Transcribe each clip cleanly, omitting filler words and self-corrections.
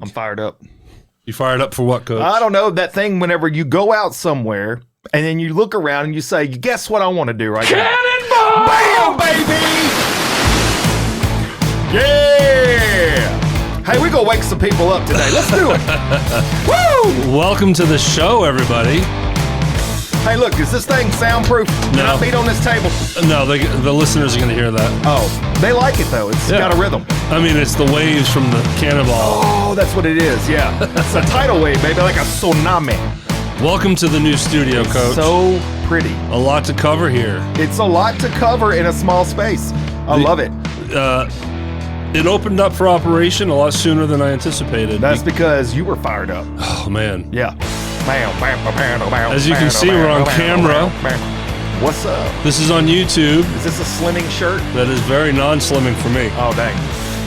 I'm fired up. You fired up for what, Coach? I don't know. That thing whenever you go out somewhere and then you look around and you say, guess what I want to do right Cannonball! now? Bam, baby! Yeah! Hey, we're going to wake some people up today. Let's do it. Woo! Welcome to the show, everybody. Hey, look, is this thing soundproof? Can I beat on this table? No, the listeners are going to hear that. Oh, they like it, though. It's got a rhythm. I mean, it's the waves from the cannonball. Oh, that's what it is, yeah. It's a tidal wave, baby, like a tsunami. Welcome to the new studio, Coach. So pretty. A lot to cover here. It's a lot to cover in a small space. I love it. It opened up for operation a lot sooner than I anticipated. That's because you were fired up. Oh, man. Yeah. As you can see, we're on camera. What's up? This is on YouTube. Is this a slimming shirt? That is very non-slimming for me. Oh, dang.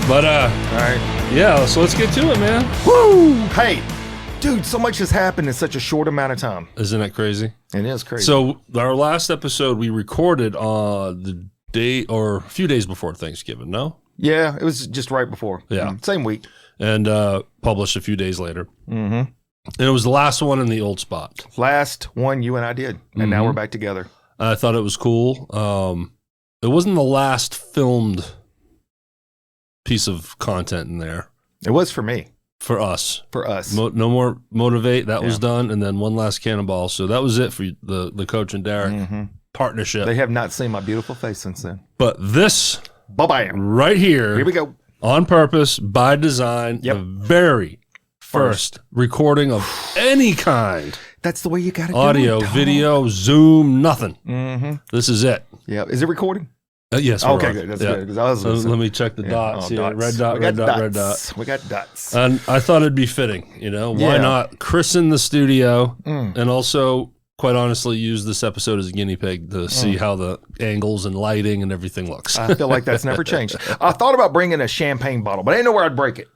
But, all right. yeah, so let's get to it, man. Woo! Hey, dude, so much has happened in such a short amount of time. Isn't that crazy? It is crazy. So our last episode we recorded on the day or a few days before Thanksgiving, no? Yeah, it was just right before. Yeah. Same week. And published a few days later. Mm-hmm. And it was the last one in the old spot. Last one you and I did. And now we're back together. I thought it was cool. It wasn't the last filmed piece of content in there. It was for me. For us. For us. No more Motivate. That was done. And then one last Cannonball. So that was it for the Coach and Derrick partnership. They have not seen my beautiful face since then. But this Bye-bye. right here we go. On purpose, by design, the very first recording of any kind. That's the way you got to do it. Audio, video, Zoom, nothing. Mm-hmm. This is it. Yeah. Is it recording? Yes. Okay, good. That's good. 'Cause I was Let me check the dots here. Dots. Red dot, red dot, red dot. We got dots. And I thought it'd be fitting, why not christen the studio and also, quite honestly, use this episode as a guinea pig to see how the angles and lighting and everything looks. I feel like that's never changed. I thought about bringing a champagne bottle, but I didn't know where I'd break it.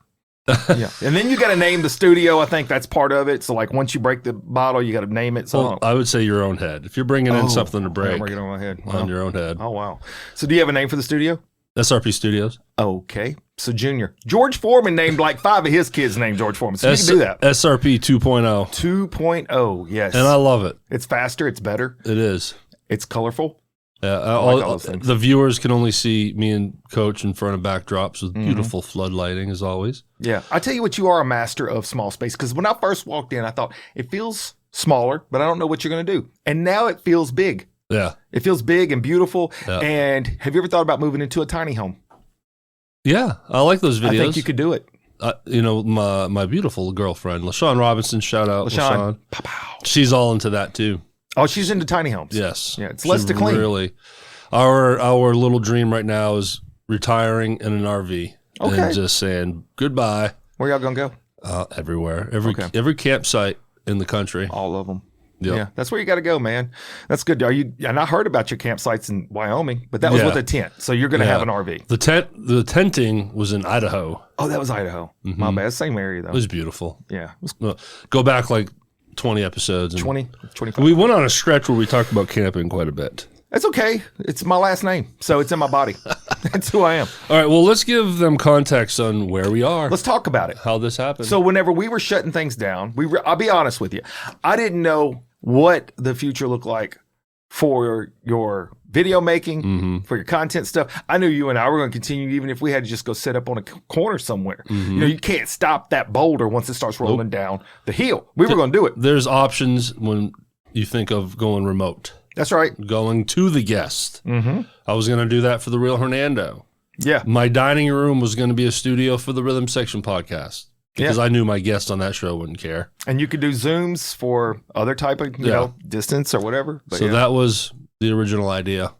Yeah. And then you got to name the studio. I think that's part of it. So like once you break the bottle, you got to name it. So I would say your own head. If you're bringing in something to break, I'm bringing it on my head. On your own head. Oh, wow. So do you have a name for the studio? SRP Studios. Okay. So Junior. George Foreman named like 5 of his kids named George Foreman. So you can do that. SRP 2.0. 2.0, yes. And I love it. It's faster. It's better. It is. It's colorful. All those things. The viewers can only see me and Coach in front of backdrops with beautiful flood lighting, as always. Yeah. I tell you what, you are a master of small space. Because when I first walked in, I thought it feels smaller, but I don't know what you're going to do. And now it feels big. Yeah. It feels big and beautiful. Yeah. And have you ever thought about moving into a tiny home? Yeah. I like those videos. I think you could do it. My beautiful girlfriend, LaShawn Robinson, shout out LaShawn. Pow-pow. She's all into that too. Oh, she's into tiny homes. Yes. Yeah, it's less to clean. Really. Our little dream right now is retiring in an RV and just saying goodbye. Where y'all gonna go? Everywhere. Every campsite in the country. All of them. Yep. Yeah, that's where you got to go, man. That's good. And I heard about your campsites in Wyoming, but that was with a tent. So you're going to have an RV. The tenting was in Idaho. Oh, that was Idaho. My bad. Same area though. It was beautiful. Yeah. Go back like 20 episodes. 25. We went on a stretch where we talked about camping quite a bit. That's okay. It's my last name, so it's in my body. That's who I am. All right, well, let's give them context on where we are. Let's talk about it. How this happened. So whenever we were shutting things down, I'll be honest with you. I didn't know what the future looked like for your video making, for your content stuff. I knew you and I were going to continue even if we had to just go sit up on a corner somewhere. You can't stop that boulder once it starts rolling down the hill. We were going to do it. There's options when you think of going remote. That's right. Going to the guest. I was going to do that for The Real Hernando. Yeah. My dining room was going to be a studio for the Rhythm Section podcast because I knew my guest on that show wouldn't care. And you could do Zooms for other type of, you know, distance or whatever. But so that was the original idea.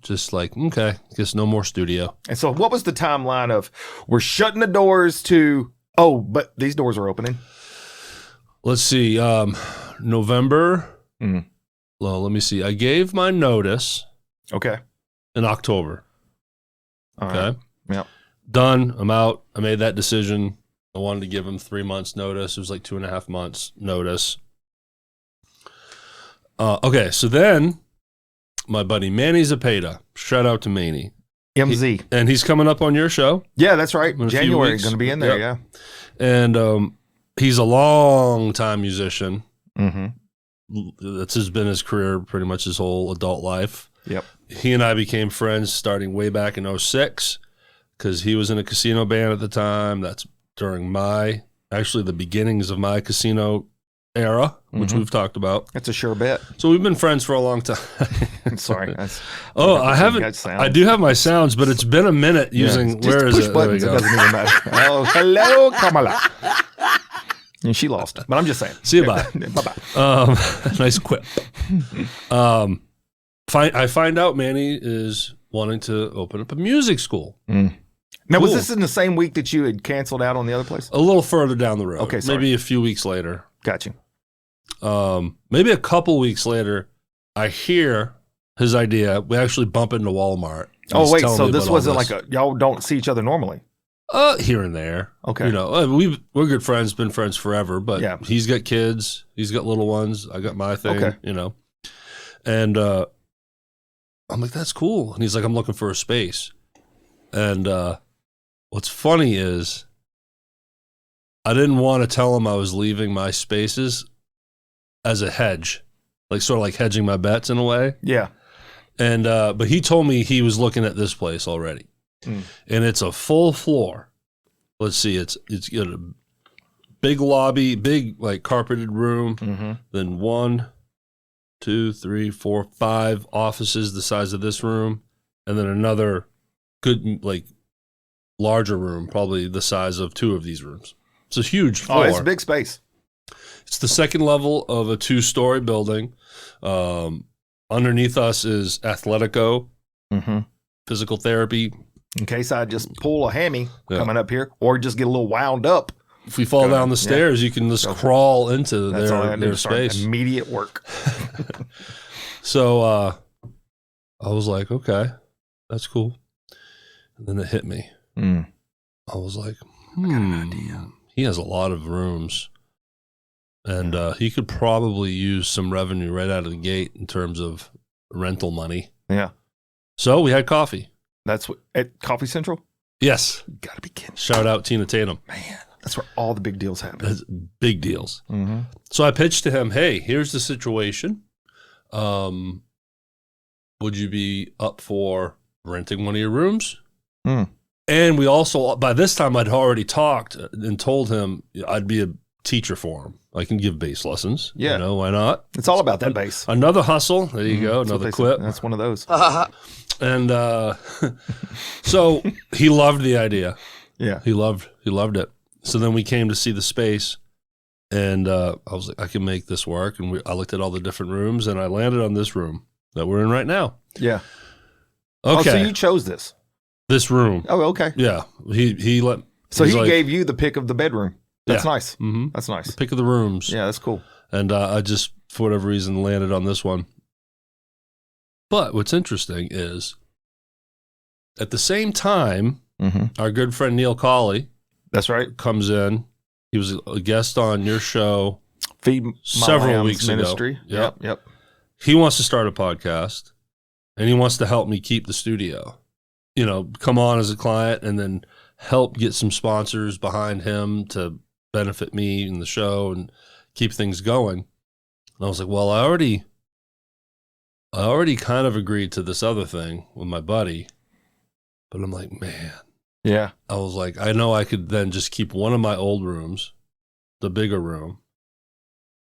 Just like, okay, I guess no more studio. And so what was the timeline of we're shutting the doors to, but these doors are opening? Let's see. November. Well, let me see. I gave my notice. Okay. In October. All right. Yep. Done. I'm out. I made that decision. I wanted to give him 3 months notice. It was like 2.5 months notice. Okay. So then my buddy Manny Zapata, shout out to Manny. MZ. And he's coming up on your show. Yeah, that's right. January, going to be in there. Yeah. And he's a long time musician. Mm-hmm. That's been his career pretty much his whole adult life. Yep. He and I became friends starting way back in 2006 because he was in a casino band at the time. That's during the beginnings of my casino era, which we've talked about. That's a sure bet. So we've been friends for a long time. I'm sorry. I haven't. I do have my sounds, but it's been a minute using. Just where is push it? buttons. It doesn't even matter. Oh, hello, Kamala. And she lost. But I'm just saying. See you, bye. Bye-bye. Nice quip. I find out Manny is wanting to open up a music school. Now, was this in the same week that you had canceled out on the other place? A little further down the road. Okay, sorry. Maybe a few weeks later. Got you. Maybe a couple weeks later, I hear his idea. We actually bump into Walmart. Oh, wait, so this wasn't like y'all don't see each other normally? Here and there. Okay. You know, we're good friends, been friends forever, but he's got kids, he's got little ones, I got my thing, you know. And I'm like, that's cool. And he's like, I'm looking for a space. And what's funny is I didn't want to tell him I was leaving my spaces as a hedge, like sort of like hedging my bets in a way. Yeah. And but he told me he was looking at this place already. And it's a full floor. Let's see, it's got a big lobby, big like carpeted room, then 1, 2, 3, 4, 5 offices the size of this room, and then another good like larger room, probably the size of 2 of these rooms. It's a huge floor. Oh, it's a big space. It's the second level of a 2-story building. Underneath us is Athletico, physical therapy. In case I just pull a hammy coming up here, or just get a little wound up. If we fall down the stairs, you can just crawl into their space. Immediate work. So I was like, okay, that's cool. And then it hit me. I was like, I got an idea. He has a lot of rooms. And he could probably use some revenue right out of the gate in terms of rental money. Yeah. So we had coffee. That's at Coffee Central? Yes. You gotta be kidding. Shout out Tina Tatum. Man, that's where all the big deals happen. That's big deals. So I pitched to him, hey, here's the situation. Would you be up for renting one of your rooms? And we also, by this time, I'd already talked and told him I'd be a teacher for him. I can give bass lessons. Yeah. You know, why not? It's all about that bass. Another hustle. There you go. Another quip. That's one of those. And so he loved the idea. Yeah. He loved it. So then we came to see the space, and I was like, I can make this work. And I looked at all the different rooms, and I landed on this room that we're in right now. Yeah. Okay. Oh, so you chose this? This room. Oh, okay. Yeah. He let. So he gave you the pick of the bedroom. That's nice. Mm-hmm. That's nice. The pick of the rooms. Yeah, that's cool. And I just, for whatever reason, landed on this one. But what's interesting is, at the same time, our good friend Neil Colley, that's right, comes in. He was a guest on your show several weeks ago. Yep. He wants to start a podcast, and he wants to help me keep the studio. You know, come on as a client, and then help get some sponsors behind him to benefit me in the show and keep things going. And I was like, well, I already kind of agreed to this other thing with my buddy, but I'm like, man. Yeah. I was like, I know I could then just keep one of my old rooms, the bigger room,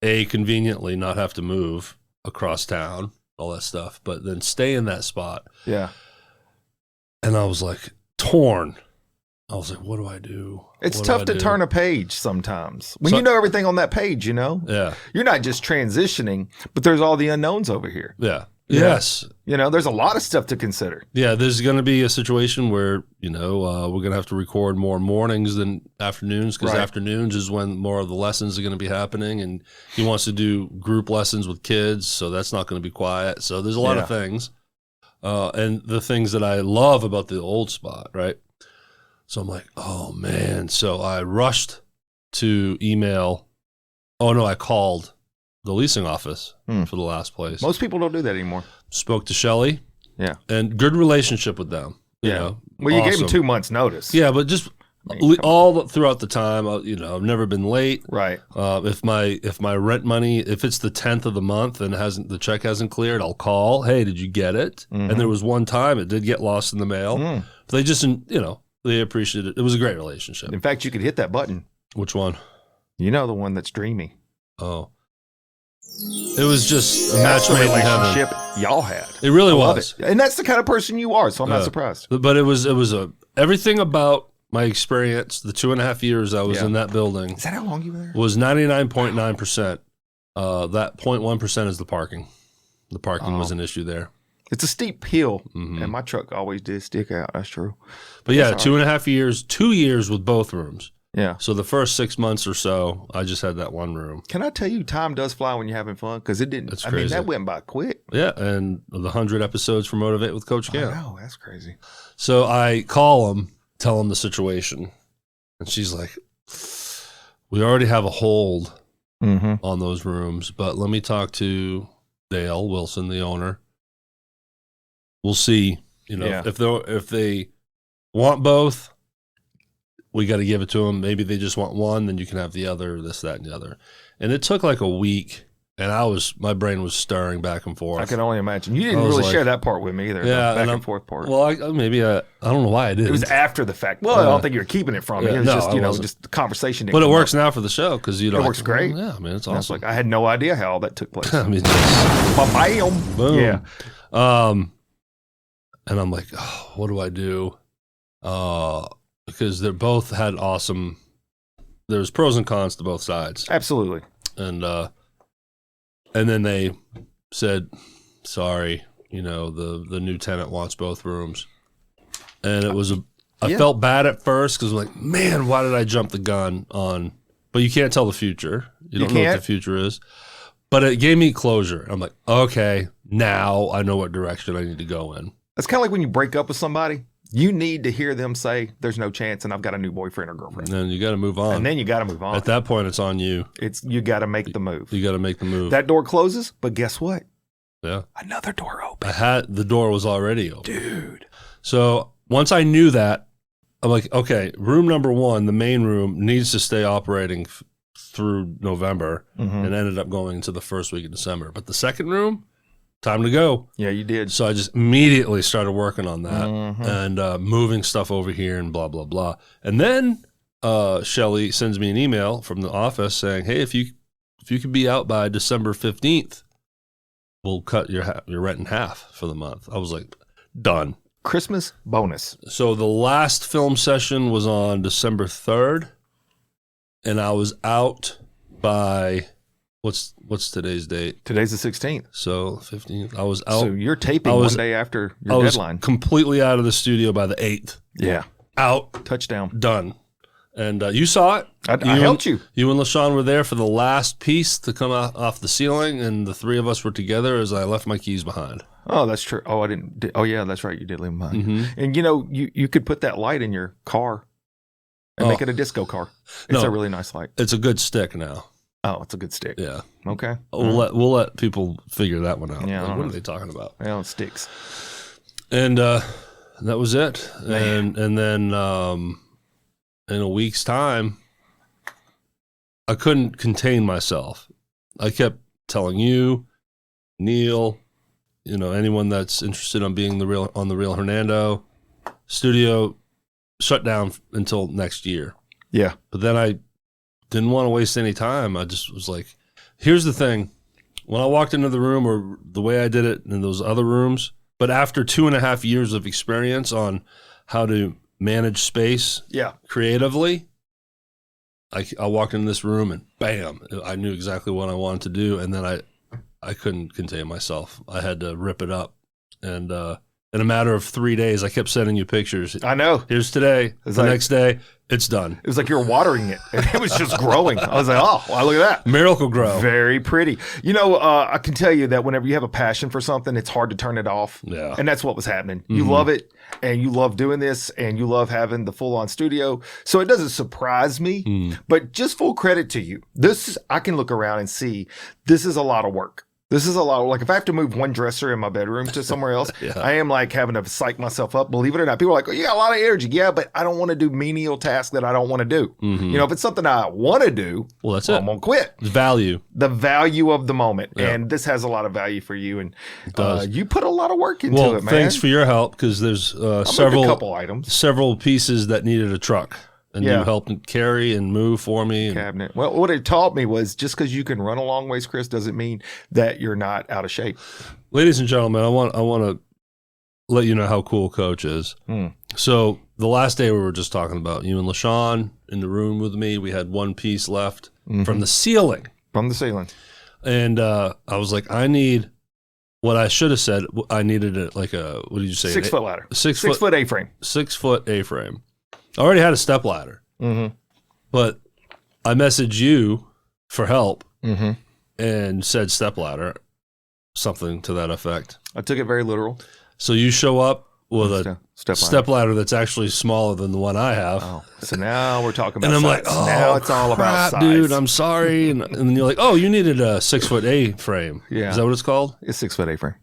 conveniently not have to move across town, all that stuff, but then stay in that spot. Yeah. And I was like, torn. I was like, what do I do? It's tough to turn a page sometimes. When you know everything on that page, you know? Yeah. You're not just transitioning, but there's all the unknowns over here. Yeah. Yes. You know, there's a lot of stuff to consider. Yeah, there's going to be a situation where, you know, we're going to have to record more mornings than afternoons, because afternoons is when more of the lessons are going to be happening. And he wants to do group lessons with kids, so that's not going to be quiet. So there's a lot of things. And the things that I love about the old spot, right? So I'm like, oh, man. So I rushed to email. Oh, no, I called the leasing office for the last place. Most people don't do that anymore. Spoke to Shelly. Yeah. And good relationship with them. You know, well, you gave them 2 months notice. Yeah, but just Throughout the time, I've never been late. Right. If my rent money, if it's the 10th of the month and the check hasn't cleared, I'll call. Hey, did you get it? Mm-hmm. And there was one time it did get lost in the mail. But they just, they appreciated it. It was a great relationship. In fact, you could hit that button. Which one? You know, the one that's dreamy. Oh. It was just a match made in relationship heaven. Y'all had. It really was. And that's the kind of person you are, so I'm not surprised. But it was everything about my experience, the 2.5 years I was in that building. Is that how long you were there? Was 99.9%. That 0.1% is the parking. The parking was an issue there. It's a steep hill, and my truck always did stick out. That's true. But yeah, 2.5 years, 2 years with both rooms. Yeah. So the first 6 months or so, I just had that one room. Can I tell you, time does fly when you're having fun? Because it didn't. That's I crazy. mean, that went by quick. Yeah, and the 100 episodes for Motivate with Coach Cam. Oh, that's crazy. So I call him, tell him the situation, and she's like, "We already have a hold on those rooms, but let me talk to Dale Wilson, the owner. We'll see. If they want both." We got to give it to them. Maybe they just want one, then you can have the other, this, that, and the other. And it took like a week, and my brain was stirring back and forth. I can only imagine. You didn't really share that part with me either. Yeah, the back and forth part. Well, I don't know why I did. It was after the fact. Well, I don't think you were keeping it from me. It was just the conversation. But it works now for the show because it works great. Yeah, man, it's awesome. I had no idea how all that took place. I mean, bam, boom. Yeah. And I'm like, oh, what do I do? Because they both had awesome. There's pros and cons to both sides. Absolutely. And then they said, sorry, the new tenant wants both rooms. And it was I felt bad at first because I'm like, man, why did I jump the gun on? But you can't tell the future. You don't know what the future is. But it gave me closure. I'm like, okay, now I know what direction I need to go in. It's kind of like when you break up with somebody. You need to hear them say, there's no chance, and I've got a new boyfriend or girlfriend. And then you got to move on. And then you got to move on. At that point, it's on you. You got to make the move. You got to make the move. That door closes, but guess what? Yeah. Another door open. The door was already open. Dude. So once I knew that, I'm like, okay, room number one, the main room, needs to stay operating through November, and ended up going into the first week of December. But the second room, time to go. Yeah, you did. So I just immediately started working on that and moving stuff over here and blah, blah, blah. And then Shelly sends me an email from the office saying, hey, if you could be out by December 15th, we'll cut your rent in half for the month. I was like, done. Christmas bonus. So the last film session was on December 3rd, and I was out by... What's today's date? Today's the 16th. So 15th. I was out. So you're taping one day after your deadline. I was completely out of the studio by the 8th. Yeah. Out. Touchdown. Done. And you saw it. I helped you. You and LaShawn were there for the last piece to come off the ceiling, and the three of us were together as I left my keys behind. Oh, that's true. Oh, I didn't. Oh, yeah, that's right. You did leave them behind. And you could put that light in your car and make it a disco car. It's a really nice light. It's a good stick now. Oh, it's a good stick. Yeah. Okay. We'll let people figure that one out. Yeah. Like, what are they talking about? Well, it sticks. And that was it. And then in a week's time, I couldn't contain myself. I kept telling you, Neil, anyone that's interested on being on the Real Hernando studio, shut down until next year. Yeah. But then I didn't want to waste any time. I just was like, here's the thing. When I walked into the room, or the way I did it in those other rooms, but after 2.5 years of experience on how to manage space creatively, I walked into this room and bam, I knew exactly what I wanted to do. And then I couldn't contain myself. I had to rip it up. And in a matter of 3 days, I kept sending you pictures. I know. Here's today. The next day, it's done. It was like you were watering it, and it was just growing. I was like, oh, wow, look at that. Miracle grow. Very pretty. I can tell you that whenever you have a passion for something, it's hard to turn it off. Yeah. And that's what was happening. You love it, and you love doing this, and you love having the full-on studio. So it doesn't surprise me, but just full credit to you. I can look around and see this is a lot of work. This is a lot. Like if I have to move one dresser in my bedroom to somewhere else, I am like having to psych myself up. Believe it or not, people are like, oh, you got a lot of energy. Yeah, but I don't want to do menial tasks that I don't want to do. You know, if it's something I want to do, well, that's it. I'm going to quit. Value. The value of the moment. Yeah. And this has a lot of value for you. And you put a lot of work into it, man. Thanks for your help because there's several pieces that needed a truck. And you helped carry and move for me. Cabinet. Well, what it taught me was just because you can run a long ways, Chris, doesn't mean that you're not out of shape. Ladies and gentlemen, I want to let you know how cool Coach is. So the last day we were just talking about, you and LaShawn in the room with me, we had one piece left from the ceiling. From the ceiling. And I was like, I need what I should have said. I needed what did you say? 6 foot ladder. 6 foot A-frame. 6 foot A-frame. I already had a step ladder, but I messaged you for help and said step ladder, something to that effect. I took it very literal. So you show up with a step ladder that's actually smaller than the one I have. Oh, so now we're talking about and I'm size. like, oh, now it's all about size. Dude, I'm sorry. And then you're like, oh, you needed a 6 foot A-frame. Yeah. Is that what it's called? It's 6 foot A-frame.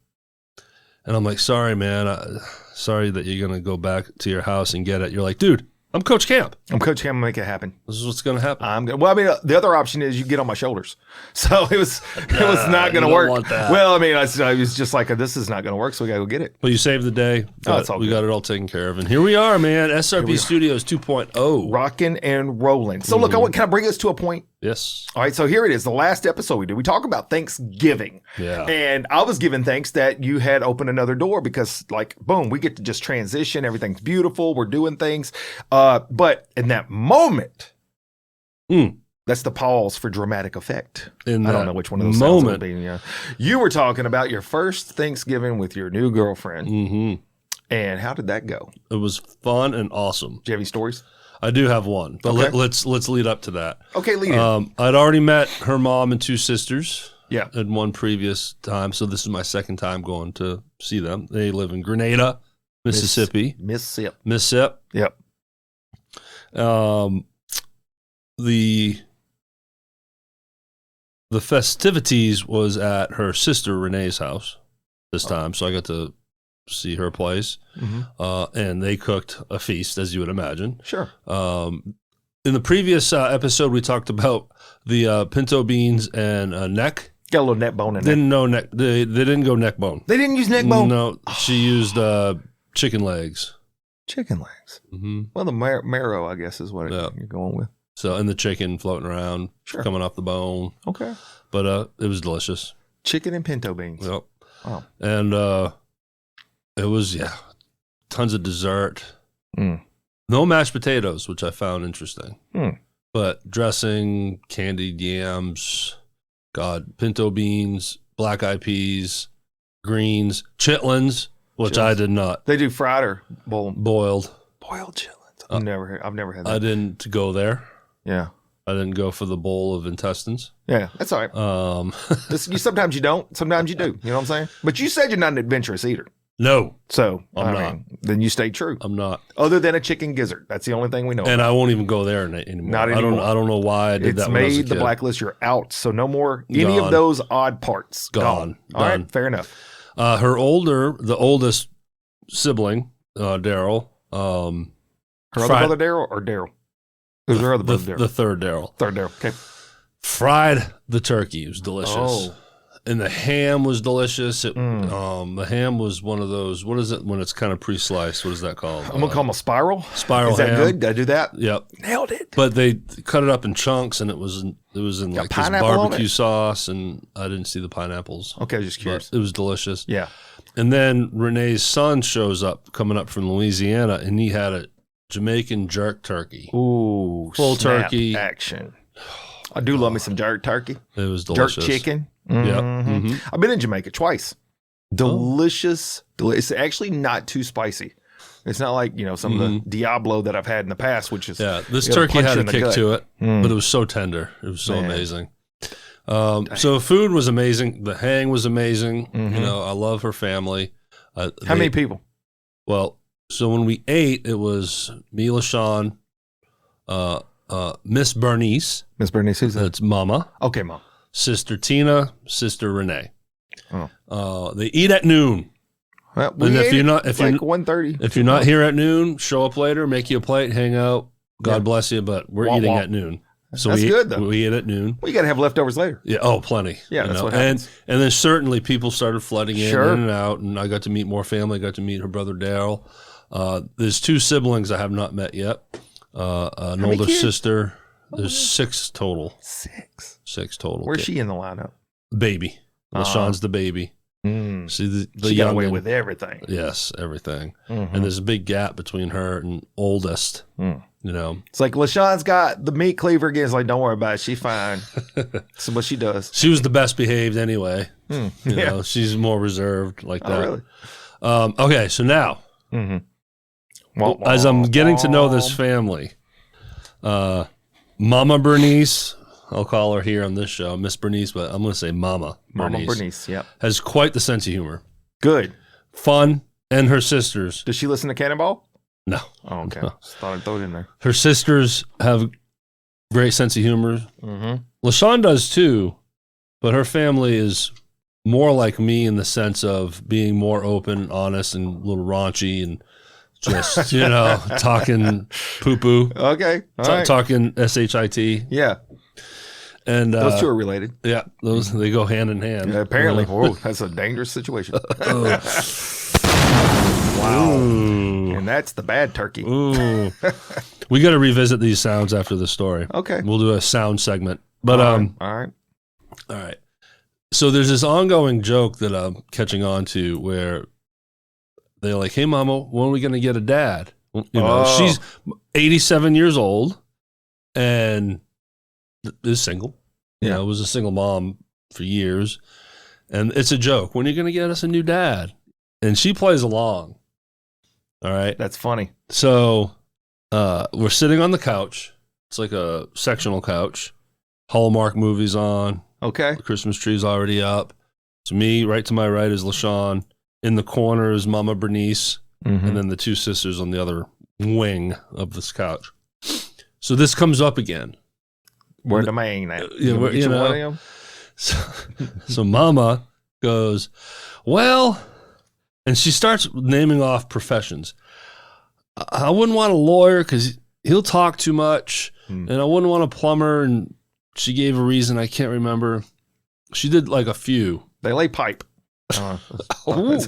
And I'm like, sorry, man. Sorry that you're going to go back to your house and get it. You're like, dude, I'm Coach Camp. I'm Coach Camp. Make it happen. This is what's going to happen. Well, I mean, the other option is you get on my shoulders. So it was not going to work. Want that. Well, I mean, I was just like, this is not going to work, so we got to go get it. But you saved the day. It's all we good. got it all taken care of. And here we are, man. SRP Studios 2.0. Rocking and rolling. So look, can I bring us to a point? Yes. All right, so here it is. The last episode we did, we talk about Thanksgiving. Yeah. And I was giving thanks that you had opened another door because, like, boom, we get to just transition. Everything's beautiful. We're doing things. But in that moment, that's the pause for dramatic effect. I don't know which one of those sounds will be. Yeah. You were talking about your first Thanksgiving with your new girlfriend. And how did that go? It was fun and awesome. Do you have any stories? I do have one, but Okay. let's lead up to that. Okay, lead in. I'd already met her mom and 2 sisters. Yeah. At one previous time, so this is my second time going to see them. They live in Grenada, Mississippi. Mississippi. Yep. The festivities was at her sister Renee's house this time, so I got to see her place, and they cooked a feast, as you would imagine. Sure. In the previous episode, we talked about the pinto beans and neck. Got a little neck bone in there. Didn't know neck. They didn't go neck bone. They didn't use neck bone? No, she used chicken legs. Chicken legs. Well, the marrow, I guess, is what you're going with. So, and the chicken floating around, coming off the bone. Okay. But it was delicious. Chicken and pinto beans. Yep. Wow. And it was, tons of dessert. No mashed potatoes, which I found interesting. But dressing, candied yams, pinto beans, black eyed peas, greens, chitlins, which I did not. They do fried or boiled? Boiled chitlins. I've never had that. I didn't go there. Yeah. I didn't go for the bowl of intestines. Yeah, that's all right. Sometimes you don't. Sometimes you do. You know what I'm saying? But you said you're not an adventurous eater. No. So, I'm not. Then you stay true. I'm not. Other than a chicken gizzard. That's the only thing we know. And I won't even go there anymore. Not anymore. I don't know why I did that when I was a It's made the kid. blacklist. You're out. So no more any of those odd parts. Gone. All right, fair enough. The oldest sibling, Daryl. Her other brother Daryl or Daryl? Who's her other brother Daryl? The third Daryl. Third Daryl. Okay. Fried the turkey. It was delicious. Oh. And the ham was delicious. The ham was one of those. What is it when it's kind of pre-sliced? What is that called? I'm gonna call them a spiral. Spiral. Is that ham. good? Did I do that? Yep. Nailed it. But they cut it up in chunks, and it was in like this barbecue sauce, and I didn't see the pineapples. Okay, just curious. But it was delicious. Yeah. And then Renee's son shows up, coming up from Louisiana, and he had a Jamaican jerk turkey. Ooh, full snap turkey action. I do love me some jerk turkey. It was delicious. Jerk chicken. Yeah. I've been in Jamaica twice. Delicious. It's actually not too spicy. It's not like, some of the Diablo that I've had in the past, which is this turkey had a kick to it, but it was so tender. It was so amazing. So food was amazing. The hang was amazing. I love her family. How many people? Well, so when we ate, it was me, LaShawn, Miss Bernice. Miss Bernice, who's that? That's Mama. Okay, Mom. Sister Tina, Sister Renee. They eat at noon. Well, And if you're not 1:30. if you're not here at noon, show up later, make you a plate, hang out. God bless you, but we're eating at noon. So That's good, though. We eat at noon. Well, you got to have leftovers later. Yeah. Oh, plenty. Yeah, that's what happens. And then certainly people started flooding in and out, and I got to meet more family. I got to meet her brother Daryl. There's 2 siblings I have not met yet. An older sister. There's 6 total. 6 total. Where's she in the lineup? Baby. LaShawn's the baby. See, the she got away youngin', with everything. Yes, everything. And there's a big gap between her and oldest. You know, it's like LaShawn's got the meat cleaver again. It's like, don't worry about it. She's fine. That's what she does. She was the best behaved anyway. You know, she's more reserved like that. Really? Okay, so now, as I'm getting to know this family, Mama Bernice, I'll call her here on this show, Miss Bernice, but I'm going to say Mama Bernice, yeah. Has quite the sense of humor. Good. Fun, and her sisters. Does she listen to Cannonball? No. Oh, okay. Just thought I'd throw it in there. Her sisters have great sense of humor. LaShawn does too, but her family is more like me in the sense of being more open, honest, and a little raunchy and just, you know, talking poo-poo. Okay. All right. Talking S-H-I-T. Yeah. And those 2 are related. Yeah. They go hand in hand. Yeah, apparently. Whoa, that's a dangerous situation. Wow. Ooh. And that's the bad turkey. Ooh. We got to revisit these sounds after the story. Okay. We'll do a sound segment. But All right. So there's this ongoing joke that I'm catching on to where they're like, "Hey, Mama, when are we going to get a dad?" You know, she's 87 years old and is single. You know, was a single mom for years. And it's a joke. When are you going to get us a new dad? And she plays along. All right. That's funny. So we're sitting on the couch. It's like a sectional couch. Hallmark movies on. Okay. The Christmas tree's already up. It's me. Right to my right is LaShawn. In the corner is Mama Bernice. And then the 2 sisters on the other wing of this couch. So this comes up again. Where the man at? Yeah, you know. So Mama goes, well, and she starts naming off professions. I wouldn't want a lawyer because he'll talk too much, and I wouldn't want a plumber. And she gave a reason I can't remember. She did like a few. They lay pipe. I'm just saying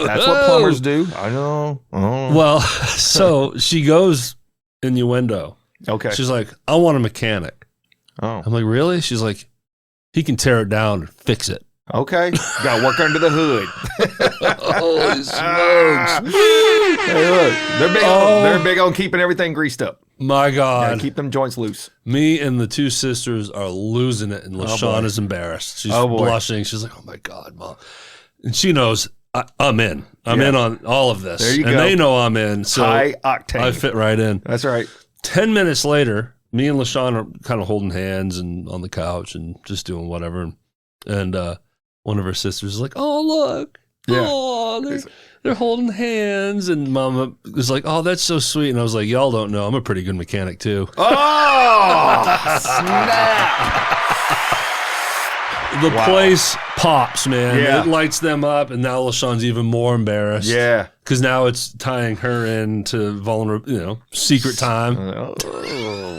that's what plumbers do. I know. Well, so she goes innuendo. Okay. She's like, I want a mechanic. Oh. I'm like, really? She's like, he can tear it down and fix it. Okay. Got to work under the hood. Holy smokes. Hey, look, they're big on keeping everything greased up. My God. Gotta keep them joints loose. Me and the 2 sisters are losing it, and LaShawn is embarrassed. She's blushing. She's like, oh, my God, Mom. And she knows I'm in. I'm in on all of this. There you go. And they know I'm in. So high octane. I fit right in. That's right. 10 minutes later, me and LaShawn are kind of holding hands and on the couch and just doing whatever. And one of her sisters is like, oh, look. Yeah. Oh, they're holding hands. And Mama was like, oh, that's so sweet. And I was like, y'all don't know. I'm a pretty good mechanic, too. Oh, snap. The place pops, man. Yeah. It lights them up. And now LaShawn's even more embarrassed. Yeah. Because now it's tying her into vulnerable, secret time. Oh,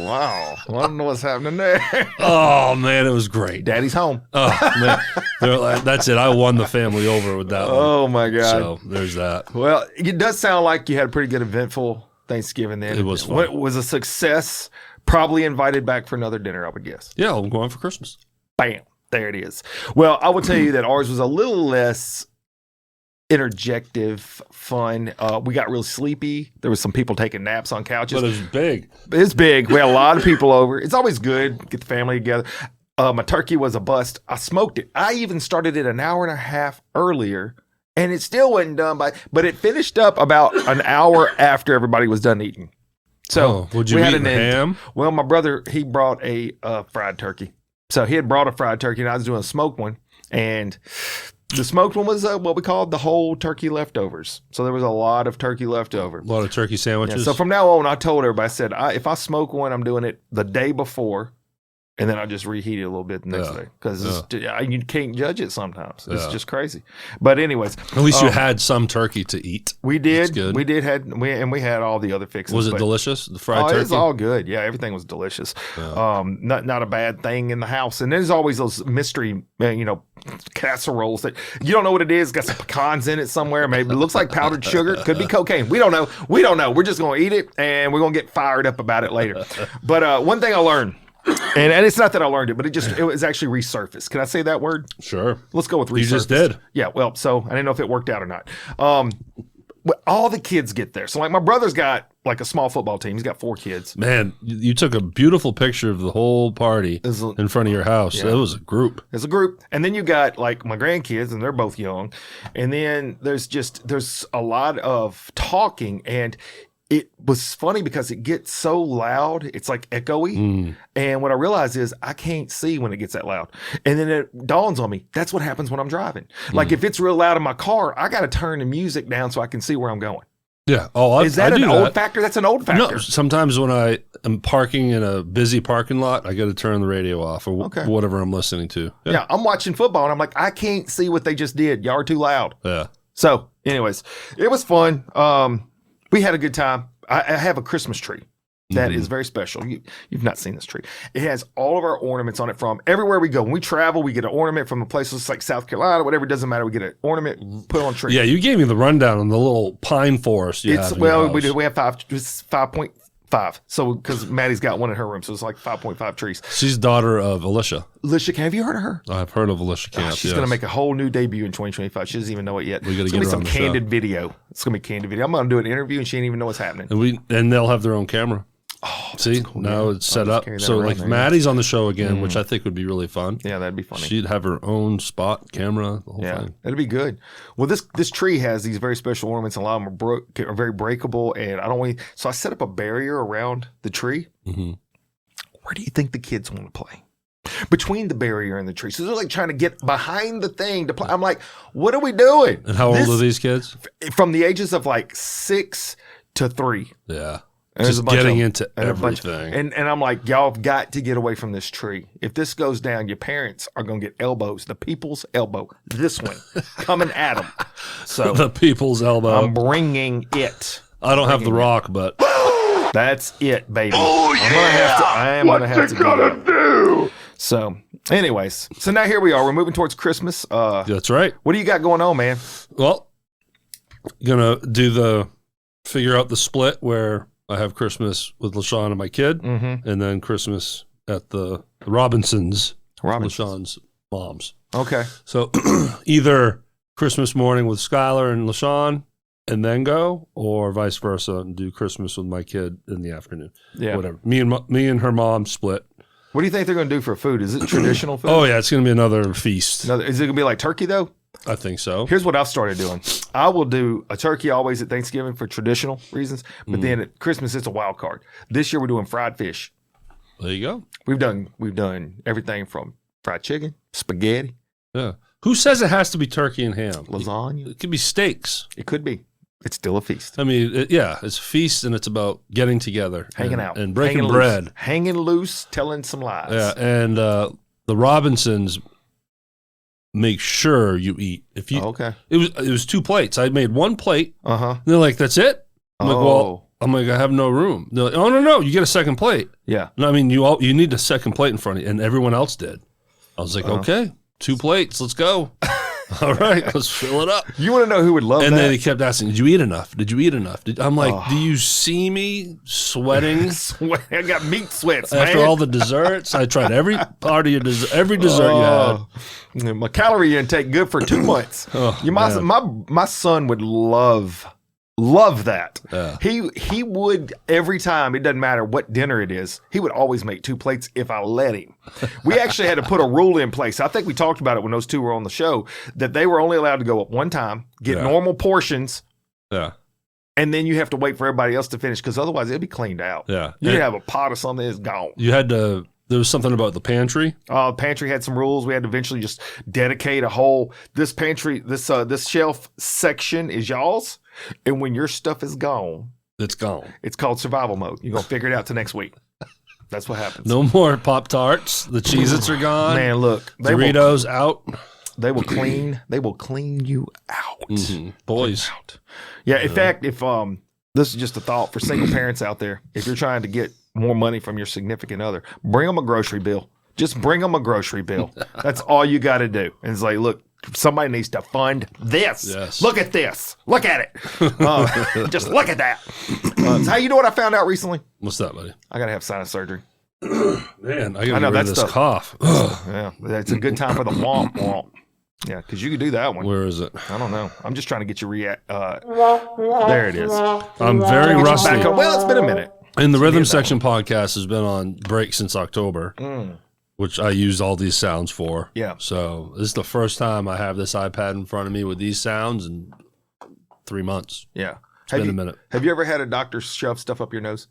wow. I don't know what's happening there. Oh, man, it was great. Daddy's home. Oh, man. They're like, that's it. I won the family over with that one. Oh, my God. So there's that. Well, it does sound like you had a pretty good, eventful Thanksgiving then. It was fun. It was a success. Probably invited back for another dinner, I would guess. Yeah, I'm going for Christmas. Bam. There it is. Well, I will tell you that ours was a little less interjective fun. We got real sleepy. There was some people taking naps on couches. But it was big. It's big. We had a lot of people over. It's always good. Get the family together. My turkey was a bust. I smoked it. I even started it an hour and a half earlier, and it still wasn't done but it finished up about an hour after everybody was done eating. So would you eat ham? Well, my brother, he brought a fried turkey. So he had brought a fried turkey, and I was doing a smoked one. And the smoked one was what we called the whole turkey leftovers. So there was a lot of turkey leftover. A lot of turkey sandwiches. Yeah, so from now on, I told everybody, I said, if I smoke one, I'm doing it the day before. and then I just reheat it a little bit the next day because you can't judge it sometimes. It's just crazy. But anyways, at least you had some turkey to eat. We did. We did. We had all the other fixes. Was it delicious? The fried turkey? It was all good. Yeah, everything was delicious. Yeah. Not a bad thing in the house. And there's always those mystery, casseroles that you don't know what it is. Got some pecans in it somewhere. Maybe it looks like powdered sugar. Could be cocaine. We don't know. We're just gonna eat it and we're gonna get fired up about it later. But one thing I learned. And it's not that I learned it, but it was actually resurfaced. Can I say that word? Sure. Let's go with resurfaced. You just did. Yeah, well, so I didn't know if it worked out or not. All the kids get there. So like my brother's got like a small football team. He's got 4 kids. Man, you took a beautiful picture of the whole party in front of your house. Yeah. It was a group. It's a group. And then you got like my grandkids, and they're both young. And then there's a lot of talking, and it was funny because it gets so loud, it's like echoey. And what I realize is I can't see when it gets that loud. And then it dawns on me, that's what happens when I'm driving. Like if it's real loud in my car, I got to turn the music down so I can see where I'm going. Yeah. Is that an old factor? That's an old factor. No, sometimes when I am parking in a busy parking lot, I got to turn the radio off or whatever I'm listening to. Yeah, I'm watching football and I'm like, I can't see what they just did. Y'all are too loud. Yeah. So anyways, it was fun. We had a good time. I have a Christmas tree that is very special. You've not seen this tree. It has all of our ornaments on it from everywhere we go. When we travel, we get an ornament from a place like South Carolina, whatever. It doesn't matter. We get an ornament, put on a tree. Yeah, you gave me the rundown on the little pine forest you have in your house. We have 5.5. So because Maddie's got one in her room, so it's like 5.5 trees. She's daughter of Alicia. Alicia, have you heard of her? I've heard of Alicia Camp. She's going to make a whole new debut in 2025. She doesn't even know it yet. We got to get her on the show. It's going to be some candid video. It's going to be candid video. I'm going to do an interview, and she ain't even know what's happening. And they'll have their own camera. Oh, see, cool, now it's set up. So like Maddie's on the show again, which I think would be really fun. Yeah, that'd be funny. She'd have her own spot, camera, the whole thing. That'd be good. Well, this tree has these very special ornaments. A lot of them are very breakable, and I don't want to. So I set up a barrier around the tree. Where do you think the kids want to play? Between the barrier and the tree. So they're like trying to get behind the thing to play. I'm like, what are we doing? And how old are these kids? From the ages of like 6 to 3. Yeah. And just getting into everything. And I'm like, y'all have got to get away from this tree. If this goes down, your parents are going to get elbows. The people's elbow. This one. Coming at them. So the people's elbow. I'm bringing it. I don't have the rock, but. That's it, baby. Oh, yeah. I am going to have to do. So, anyways. So now here we are. We're moving towards Christmas. That's right. What do you got going on, man? Well, going to figure out the split where I have Christmas with LaShawn and my kid, and then Christmas at the Robinsons. LaShawn's moms. Okay. So either Christmas morning with Skylar and LaShawn and then go, or vice versa and do Christmas with my kid in the afternoon. Yeah. Whatever. Me and her mom split. What do you think they're going to do for food? Is it traditional food? Oh, yeah. It's going to be another feast. Is it going to be like turkey, though? I think so. Here's what I've started doing. I will do a turkey always at Thanksgiving for traditional reasons, but then at Christmas it's a wild card. This year we're doing fried fish. There you go. We've done everything from fried chicken, spaghetti. Yeah. Who says it has to be turkey and ham? Lasagna. It could be steaks. It could be. It's still a feast. I mean, it's a feast, and it's about getting together, hanging out, and breaking bread, hanging loose, telling some lies. Yeah, and the Robinsons make sure you eat. If you it was 2 plates. I made 1 plate. And they're like, "That's it." I'm like, "Well," I have no room. They're like, "Oh no, you get a second plate." Yeah. No, I mean you need a second plate in front of you, and everyone else did. I was like, "Okay, 2 plates, let's go." All right, let's fill it up. You want to know who would love that? And then he kept asking, "Did you eat enough? Did you eat enough?" I'm like, "Do you see me sweating?" I got meat sweats, after man. all the desserts. I tried every part of your dessert, every dessert you had. My calorie intake good for 2 months. My son would love that. Yeah. He would every time. It doesn't matter what dinner it is. He would always make 2 plates if I let him. We actually had to put a rule in place. I think we talked about it when those two were on the show, that they were only allowed to go up 1 time, get normal portions. Yeah. And then you have to wait for everybody else to finish because otherwise it'd be cleaned out. Yeah. You'd have a pot of something that's gone. You had to. There was something about the pantry. The pantry had some rules. We had to eventually just dedicate a whole this pantry, this shelf section is y'all's. And when your stuff is gone, it's gone. It's called survival mode. You're gonna figure it out till next week. That's what happens. No more Pop-Tarts. The Cheez-Its are gone. Man, look. Doritos out. They will clean you out. Mm-hmm. Boys. Out. Yeah, in fact, if this is just a thought for single parents out there, if you're trying to get more money from your significant other, bring them a grocery bill. Just bring them a grocery bill. That's all you got to do. And it's like, look, somebody needs to fund this. Yes. Look at this. Look at it. Just look at that. So you know what I found out recently? What's that, buddy? I got to have sinus surgery. Man, I got to get rid of this cough. Yeah, it's a good time for the womp womp. Yeah, because you could do that one. Where is it? I don't know. I'm just trying to get you there it is. I'm very rusty. Well, it's been a minute. And the Rhythm Section podcast has been on break since October, which I use all these sounds for. Yeah. So this is the first time I have this iPad in front of me with these sounds in 3 months. Yeah. It's been a minute. Have you ever had a doctor shove stuff up your nose?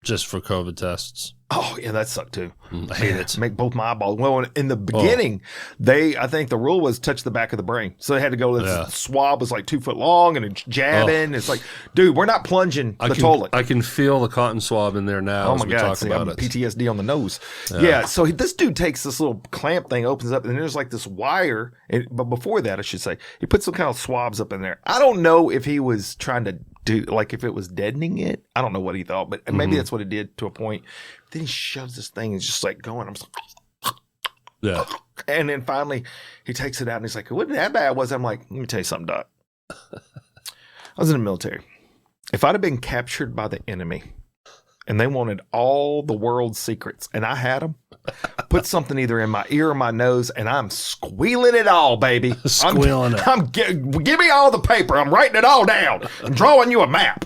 Just for COVID tests. Oh, yeah, that sucked too. I hate it. Make both my eyeballs. Well, in the beginning, I think the rule was touch the back of the brain. So they had to go, this swab was like 2 foot long and it's jabbing. It's like, dude, we're not plunging the toilet. I can feel the cotton swab in there now. Oh my God. See, I'm PTSD on the nose. Yeah. So this dude takes this little clamp thing, opens up, and there's like this wire. But before that, I should say, he put some kind of swabs up in there. I don't know if he was trying to do, like if it was deadening it. I don't know what he thought, but maybe that's what it did to a point. Then he shoves this thing and it's just like going. I'm just like, yeah. And then finally he takes it out and he's like, wasn't that bad, was it? I'm like, let me tell you something, Doc. I was in the military. If I'd have been captured by the enemy and they wanted all the world's secrets and I had them, put something either in my ear or my nose and I'm squealing it all, baby. Squealing it. Give me all the paper. I'm writing it all down. I'm drawing you a map.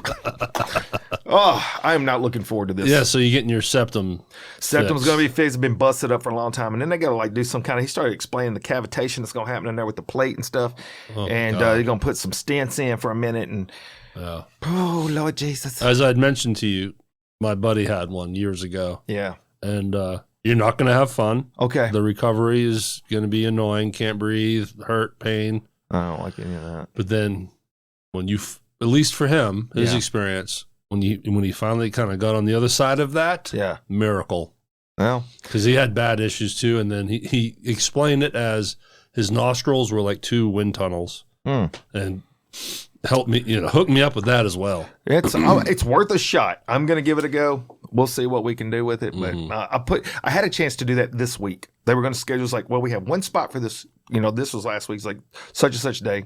Oh, I am not looking forward to this. Yeah, so you're getting your septum. Septum's going to be fixed. It's been busted up for a long time. And then they got to like do some kind of, he started explaining the cavitation that's going to happen in there with the plate and stuff. And they're going to put some stents in for a minute. And oh, Lord Jesus. As I'd mentioned to you, my buddy had one years ago. Yeah. And you're not going to have fun. Okay. The recovery is going to be annoying. Can't breathe, hurt, pain. I don't like any of that. But then when you, at least for him, his experience, when he finally kind of got on the other side of that, miracle. Well, because he had bad issues too, and then he explained it as his nostrils were like 2 wind tunnels, and helped me, hook me up with that as well. It's worth a shot. I'm gonna give it a go. We'll see what we can do with it. But I had a chance to do that this week. They were going to schedule, like, well, we have one spot for this. This was last week's, like such and such day,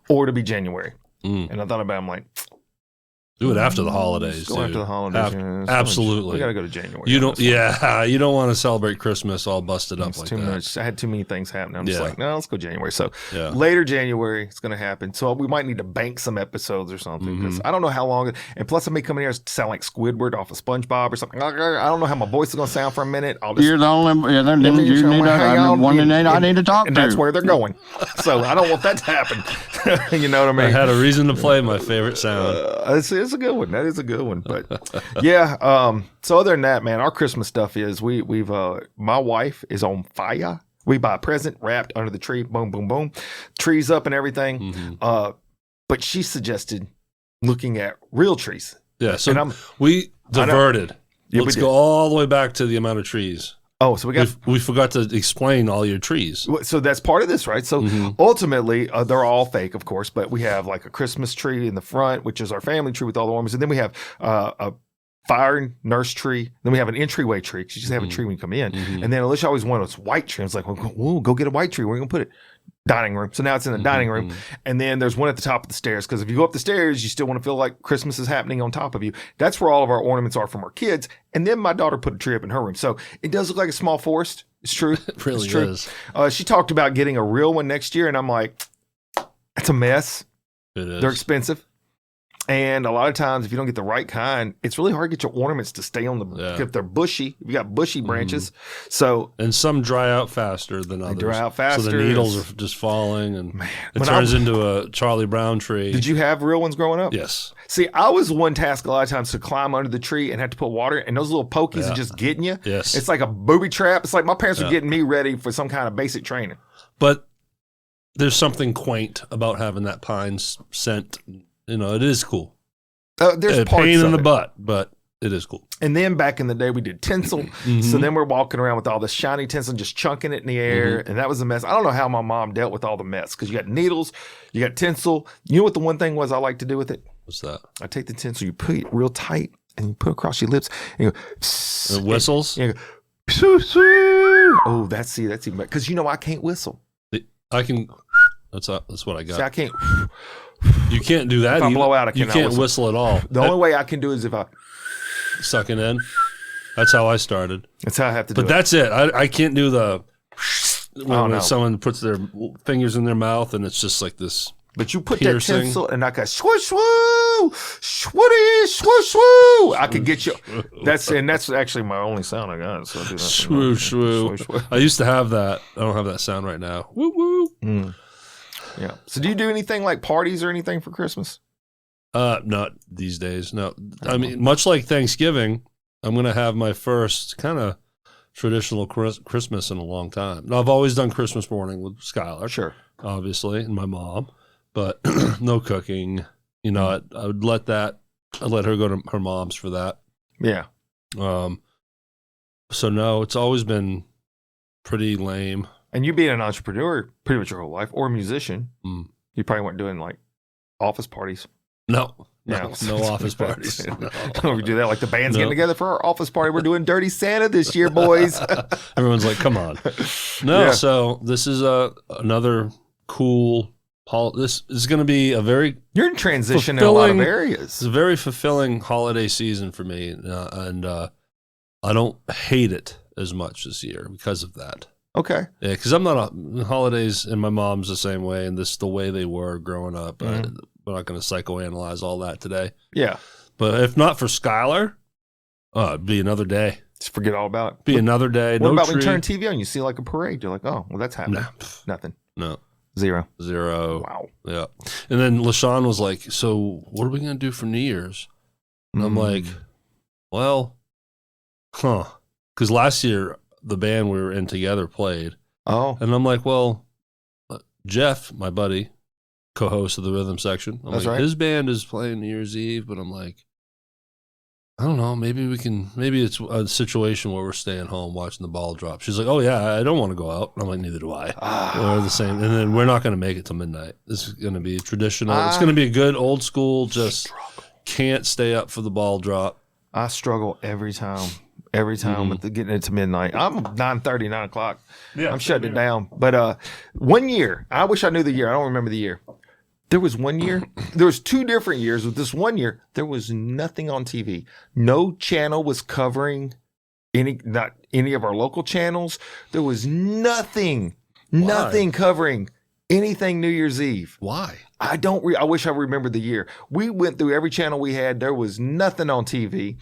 or to be January. And I thought about it, I'm like, do it after the holidays. Go after the holidays. Absolutely. We got to go to January. You don't want to celebrate Christmas all busted up like too that. Much. I had too many things happening. I'm just like, no, let's go January. So later January, it's going to happen. So we might need to bank some episodes or something because I don't know how long. And plus, I may come in here and sound like Squidward off of SpongeBob or something. I don't know how my voice is going to sound for a minute. You're the only. You need I need to talk and to. that's where they're going. So I don't want that to happen. You know what I mean? I had a reason to play my favorite sound. It's a good one. That is a good one. But yeah. So other than that, man, our Christmas stuff is we've my wife is on fire. We buy a present wrapped under the tree. Boom, boom, boom. Trees up and everything. But she suggested looking at real trees. Yeah. So we diverted. Let's go all the way back to the amount of trees. Oh, so we forgot to explain all your trees. So that's part of this, right? So ultimately, they're all fake, of course, but we have like a Christmas tree in the front, which is our family tree with all the ornaments. And then we have a fire nurse tree. Then we have an entryway tree. You just have a tree when you come in. And then Alicia always wanted this white tree. I was like, well, go get a white tree. Where are you going to put it? Dining room. So now it's in the dining room. And then there's one at the top of the stairs. Because if you go up the stairs, you still want to feel like Christmas is happening on top of you. That's where all of our ornaments are from our kids. And then my daughter put a tree up in her room. So it does look like a small forest. It's true. It really is. She talked about getting a real one next year. And I'm like, it's a mess. It is. They're expensive. And a lot of times, if you don't get the right kind, it's really hard to get your ornaments to stay on if they're bushy. If you got bushy branches, and some dry out faster than others. They dry out faster. So the needles are just falling, and it turns into a Charlie Brown tree. Did you have real ones growing up? Yes. See, I was one task a lot of times to climb under the tree and have to put water, and those little pokies are just getting you. Yes. It's like a booby trap. It's like my parents were getting me ready for some kind of basic training. But there's something quaint about having that pine scent. It is cool. There's a parts pain of in the it. butt, but It is cool. And then back in the day, we did tinsel. So then we're walking around with all this shiny tinsel and just chunking it in the air. And that was a mess. I don't know how my mom dealt with all the mess because you got needles, you got tinsel. You know what the one thing was I like to do with it? What's that? I take the tinsel, you put it real tight and you put it across your lips and you go, It whistles? And you go, shoo, shoo. Oh, that's even better. Because I can't whistle. I can, that's what I got. See, I can't. You can't do that. If I blow out, I You cannot can't whistle at all. The only way I can do is if I sucking in. That's how I started. That's how I have to do it. But that's it. I can't do the when someone puts their fingers in their mouth and it's just like this. But you put piercing. that tinsel and I got swoosh swoo, swooty swoosh swoo. I could get you. That's actually my only sound I got. So I do that. Swoosh swoo. I used to have that. I don't have that sound right now. Woo woo. Yeah. So do you do anything like parties or anything for Christmas? Not these days. No. I mean, much like Thanksgiving, I'm going to have my first kind of traditional Christmas in a long time. Now, I've always done Christmas morning with Skylar. Sure. Obviously, and my mom, but no cooking. I would let her go to her mom's for that. Yeah. So no, it's always been pretty lame. And you being an entrepreneur pretty much your whole life, or a musician, you probably weren't doing like office parties. No Yeah. office parties. No. We do that like the band's getting together for our office party. We're doing Dirty Santa this year, boys. Everyone's like, come on. No, so this is another cool this is going to be a very You're in transition in a lot of areas. It's a very fulfilling holiday season for me, and I don't hate it as much this year because of that. Okay. Yeah, because I'm not holidays, and my mom's the same way, and this is the way they were growing up. We're not going to psychoanalyze all that today. Yeah. But if not for Skylar, it'd be another day. Just forget all about it. Be another day. What no about tree. when you turn TV on, you see like a parade? You're like, oh, well, that's happening. Nah. Nothing. No. Zero. Wow. Yeah. And then LaShawn was like, so what are we going to do for New Year's? And I'm like, well, because last year the band we were in together played. Oh. And I'm like, well, Jeff, my buddy, co-host of the rhythm section. That's right. His band is playing New Year's Eve, but I'm like, I don't know. Maybe it's a situation where we're staying home watching the ball drop. She's like, oh yeah, I don't want to go out. I'm like, neither do I. We're the same. And then we're not going to make it till midnight. This is going to be traditional. It's going to be a good old school, just can't stay up for the ball drop. I struggle every time with getting it to midnight. I'm 9:30, 9 o'clock. Yeah, I'm shutting it down. But one year, I wish I knew the year. I don't remember the year. There was one year, there was 2 different years. With this one year, there was nothing on TV. No channel was covering not any of our local channels. There was nothing covering anything New Year's Eve. Why? I wish I remembered the year. We went through every channel we had. There was nothing on TV.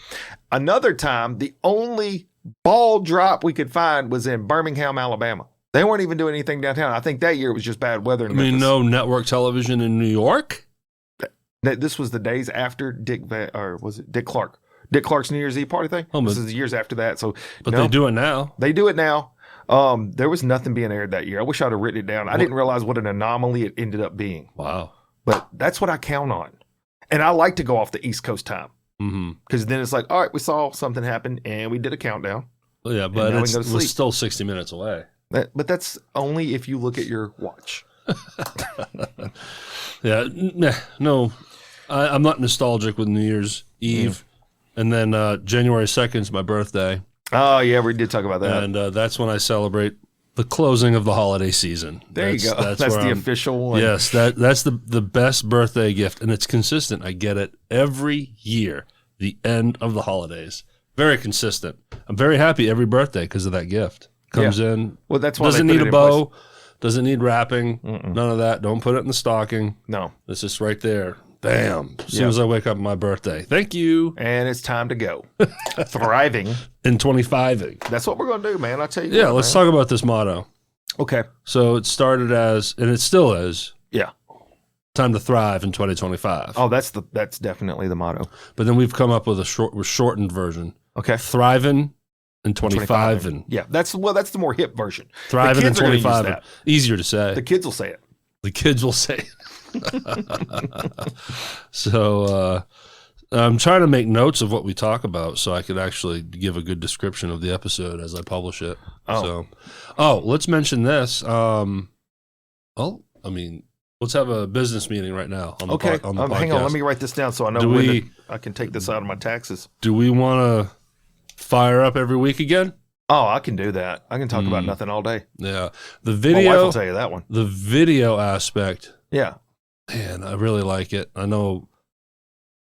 Another time, the only ball drop we could find was in Birmingham, Alabama. They weren't even doing anything downtown. I think that year it was just bad weather in Memphis. No network television in New York? This was the days after Dick Clark? Dick Clark's New Year's Eve party thing? This is the years after that. But they do it now. They do it now. There was nothing being aired that year. I wish I'd have written it down. I didn't realize what an anomaly it ended up being. Wow. But that's what I count on. And I like to go off the East Coast time. Because then it's like, all right, we saw something happen and we did a countdown. Yeah, but we're still 60 minutes away. But that's only if you look at your watch. Yeah, no, I'm not nostalgic with New Year's Eve. And then January 2nd is my birthday. Oh, yeah, we did talk about that. And that's when I celebrate the closing of the holiday season. There you go. That's the official one. Yes, that's the best birthday gift. And it's consistent. I get it every year, the end of the holidays. Very consistent. I'm very happy every birthday because of that gift. Comes in. Well, that's why doesn't need a bow. Doesn't need wrapping. None of that. Don't put it in the stocking. No. It's just right there. Bam. As soon as I wake up on my birthday. Thank you. And it's time to go. Thriving. And 25ing. That's what we're going to do, man. I'll tell you. Yeah, let's talk about this motto. Okay. So it started as, and it still is. Yeah. Time to thrive in 2025. Oh, that's definitely the motto. But then we've come up with a shortened version. Okay. Thriving and 25. Yeah, that's the more hip version. Thriving and 25. Easier to say. The kids will say it. The kids will say it. So I'm trying to make notes of what we talk about so I could actually give a good description of the episode as I publish it. Let's mention this. Let's have a business meeting right now on the podcast. Hang on, let me write this down so I know I can take this out of my taxes. Do we want to fire up every week again? Oh, I can do that. I can talk about nothing all day. Yeah. The video. My wife will tell you that one. The video aspect. Yeah. Man, I really like it. I know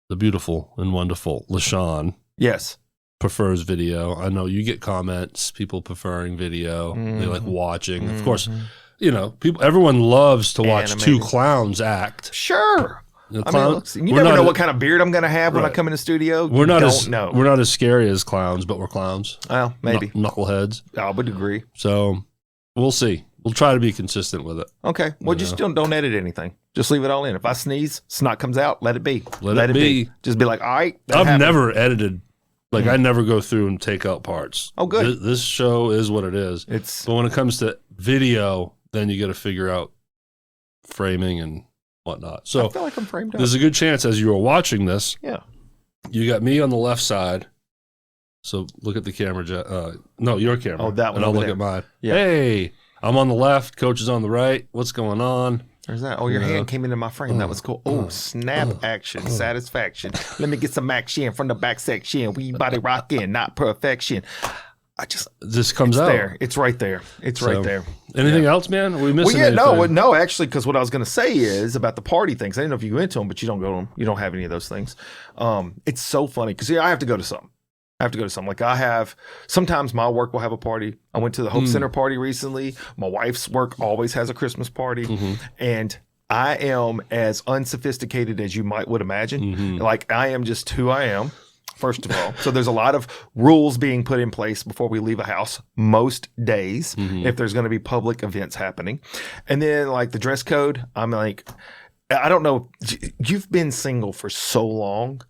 the beautiful and wonderful LaShawn. Yes. Prefers video. I know you get comments, people preferring video. They like watching. Of course, everyone loves to watch two clowns act. Sure. You never know what kind of beard I'm going to have when I come in the studio. We're not as scary as clowns, but we're clowns. Well, maybe. Knuckleheads. I would agree. So we'll see. We'll try to be consistent with it. Okay. Well, just don't edit anything. Just leave it all in. If I sneeze, snot comes out, let it be. Let it be. Just be like, all right. I've never edited. I never go through and take out parts. Oh, good. This show is what it is. But when it comes to video, then you got to figure out framing and whatnot. So I feel like I'm framed up. There's a good chance as you are watching this, yeah, you got me on the left side. So look at the camera. No, your camera. Oh, that one. And I'll look at mine. Yeah. Hey, I'm on the left. Coach is on the right. What's going on? There's that. Oh, your hand came into my frame. That was cool. Oh, snap action, satisfaction. Let me get some action from the back section. We body rocking, not perfection. This comes out. There. It's right there. It's right there. Anything else, man? Are we missing anything? No, actually, because what I was going to say is about the party things. I didn't know if you went to them, but you don't go to them. You don't have any of those things. It's so funny because I have to go to some. Like sometimes my work will have a party. I went to the Hope Center party recently. My wife's work always has a Christmas party. And I am as unsophisticated as you would imagine. Like I am just who I am. First of all, so there's a lot of rules being put in place before we leave a house most days if there's going to be public events happening. And then like the dress code, I'm like, I don't know. You've been single for so long.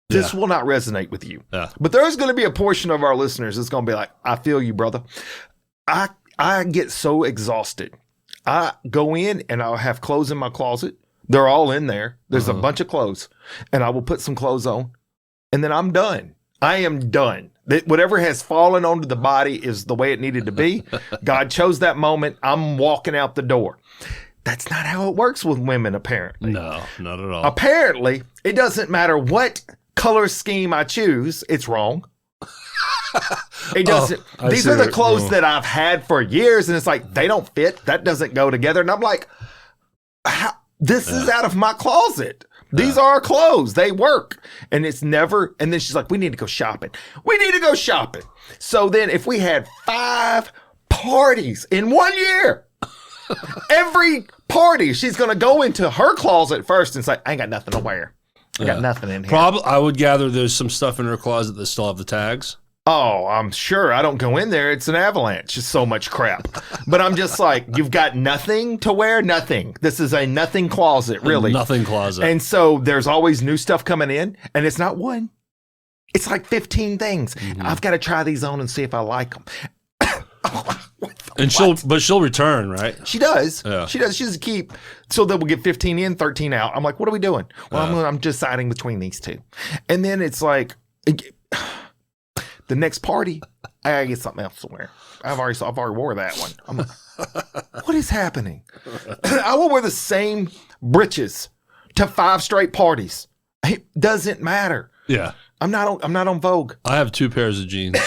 This will not resonate with you. Yeah. But there's going to be a portion of our listeners that's going to be like, I feel you, brother. I get so exhausted. I go in and I'll have clothes in my closet. They're all in there. There's a bunch of clothes. And I will put some clothes on. And then I'm done. I am done. Whatever has fallen onto the body is the way it needed to be. God chose that moment. I'm walking out the door. That's not how it works with women, apparently. No, not at all. Apparently, it doesn't matter what color scheme I choose. It's wrong. It doesn't. These are the clothes that I've had for years, and it's like, they don't fit. That doesn't go together. And I'm like, this is out of my closet. These are clothes. They work. And it's never, and then she's like, we need to go shopping. So then if we had 5 parties in 1 year, every party, she's going to go into her closet first and say, I ain't got nothing to wear. I got nothing in here. I would gather there's some stuff in her closet that still have the tags. Oh, I'm sure. I don't go in there. It's an avalanche. It's so much crap. But I'm just like, you've got nothing to wear? Nothing. This is a nothing closet, really. Nothing closet. And so there's always new stuff coming in, and it's not one. It's like 15 things. I've got to try these on and see if I like them. And she'll return, right? She does. Yeah. She does. She doesn't keep. So then we'll get 15 in, 13 out. I'm like, what are we doing? Well, I'm deciding between these two. And then it's like, the next party, I gotta get something else to wear. I've already wore that one. I'm like, what is happening? I will wear the same breeches to 5 straight parties. It doesn't matter. Yeah. I'm not on Vogue. I have 2 pairs of jeans.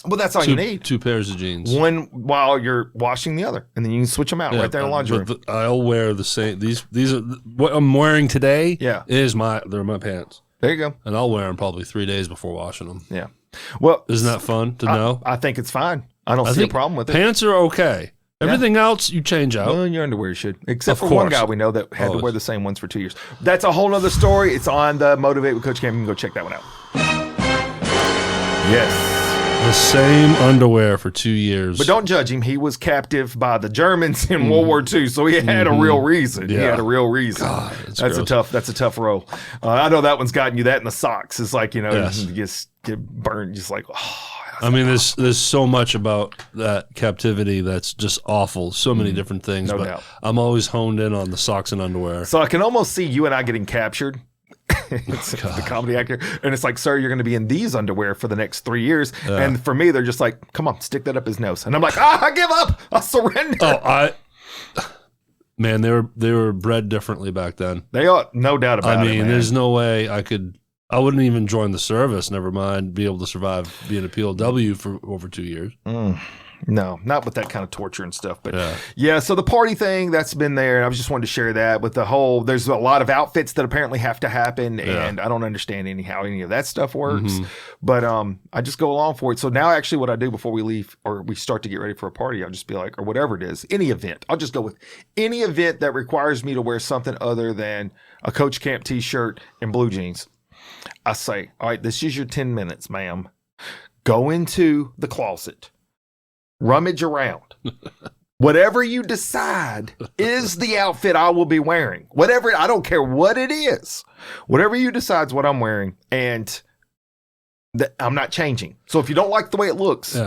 Well, that's all you need. 2 pairs of jeans. One while you're washing the other, and then you can switch them out right there in the laundry room. I'll wear the same. These are what I'm wearing today. Yeah, they're my pants. There you go. And I'll wear them probably 3 days before washing them. Yeah. Well, isn't that fun to know? I think it's fine. I don't see a problem with it. Pants are okay. Everything else you change out. Well, your underwear should. Except for one guy we know that had to wear the same ones for 2 years. That's a whole other story. It's on the Motivate with Coach Cam. You can go check that one out. Yes. The same underwear for 2 years. But don't judge him. He was captive by the Germans in World War II, so he had a real reason. Yeah. He had a real reason. God, that's a tough role. I know that one's gotten you that in the socks. It's like, you just get burned. Just like, I mean, there's so much about that captivity that's just awful. So many different things. No doubt. I'm always honed in on the socks and underwear. So I can almost see you and I getting captured. It's the comedy actor. And it's like, sir, you're going to be in these underwear for the next 3 years. And for me, they're just like, come on, stick that up his nose. And I'm like, I give up. I surrender. Man, they were bred differently back then. They are, no doubt about it. I mean, there's no way I wouldn't even join the service, never mind be able to survive being a POW for over 2 years. No, not with that kind of torture and stuff. But yeah, so the party thing, that's been there. And I was just wanted to share that with the whole, there's a lot of outfits that apparently have to happen. And I don't understand how any of that stuff works. But I just go along for it. So now actually what I do before we leave or we start to get ready for a party, I'll just be like, or whatever it is, any event. I'll just go with any event that requires me to wear something other than a Coach Camp t-shirt and blue jeans. I say, all right, this is your 10 minutes, ma'am. Go into the closet. Rummage around. Whatever you decide is the outfit I will be wearing. Whatever, I don't care what it is. Whatever you decide is what I'm wearing, and I'm not changing. So if you don't like the way it looks,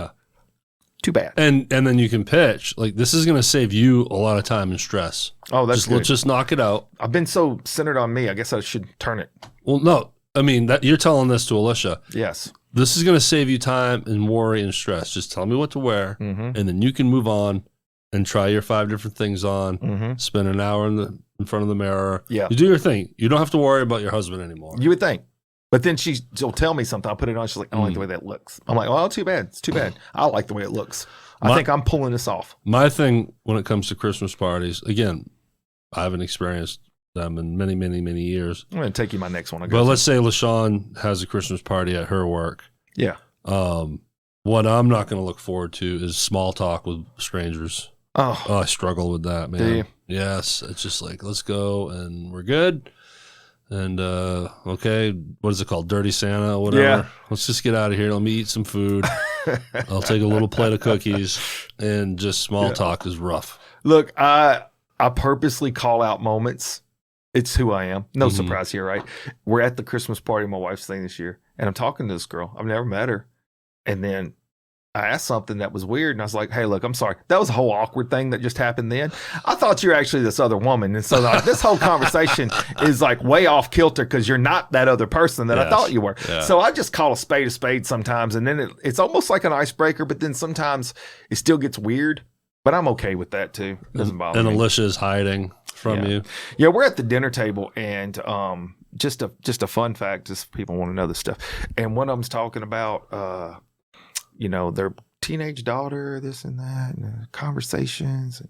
too bad. And then you can pitch. Like, this is going to save you a lot of time and stress. Oh, that's good. Let's just knock it out. I've been so centered on me. I guess I should turn it. Well, no. I mean, you're telling this to Alicia. Yes. This is going to save you time and worry and stress. Just tell me what to wear, and then you can move on and try your 5 different things on. Spend an hour in front of the mirror. Yeah. You do your thing. You don't have to worry about your husband anymore. You would think. But then she'll tell me something. I'll put it on. She's like, I don't like the way that looks. I'm like, well, too bad. It's too bad. I like the way it looks. I think I'm pulling this off. My thing when it comes to Christmas parties, again, I haven't experienced them in many, many, many years. I'm going to take you my next one. But let's say LaShawn has a Christmas party at her work. Yeah. What I'm not going to look forward to is small talk with strangers. Oh, I struggle with that, man. Do you? Yes. It's just like, let's go and we're good. And, okay, what is it called? Dirty Santa or whatever. Yeah. Let's just get out of here. Let me eat some food. I'll take a little plate of cookies, and just small talk is rough. Look, I purposely call out moments. It's who I am. No surprise here, right? We're at the Christmas party my wife's thing this year, and I'm talking to this girl. I've never met her. And then I asked something that was weird, and I was like, hey, look, I'm sorry. That was a whole awkward thing that just happened then. I thought you were actually this other woman. And so like, this whole conversation is like way off kilter because you're not that other person that I thought you were. Yeah. So I just call a spade sometimes, and then it's almost like an icebreaker, but then sometimes it still gets weird. But I'm okay with that, too. It doesn't bother me. And Alicia is hiding from you. Yeah, we're at the dinner table, and just a fun fact, just people want to know this stuff. And one of them's talking about, their teenage daughter, this and that, and conversations. And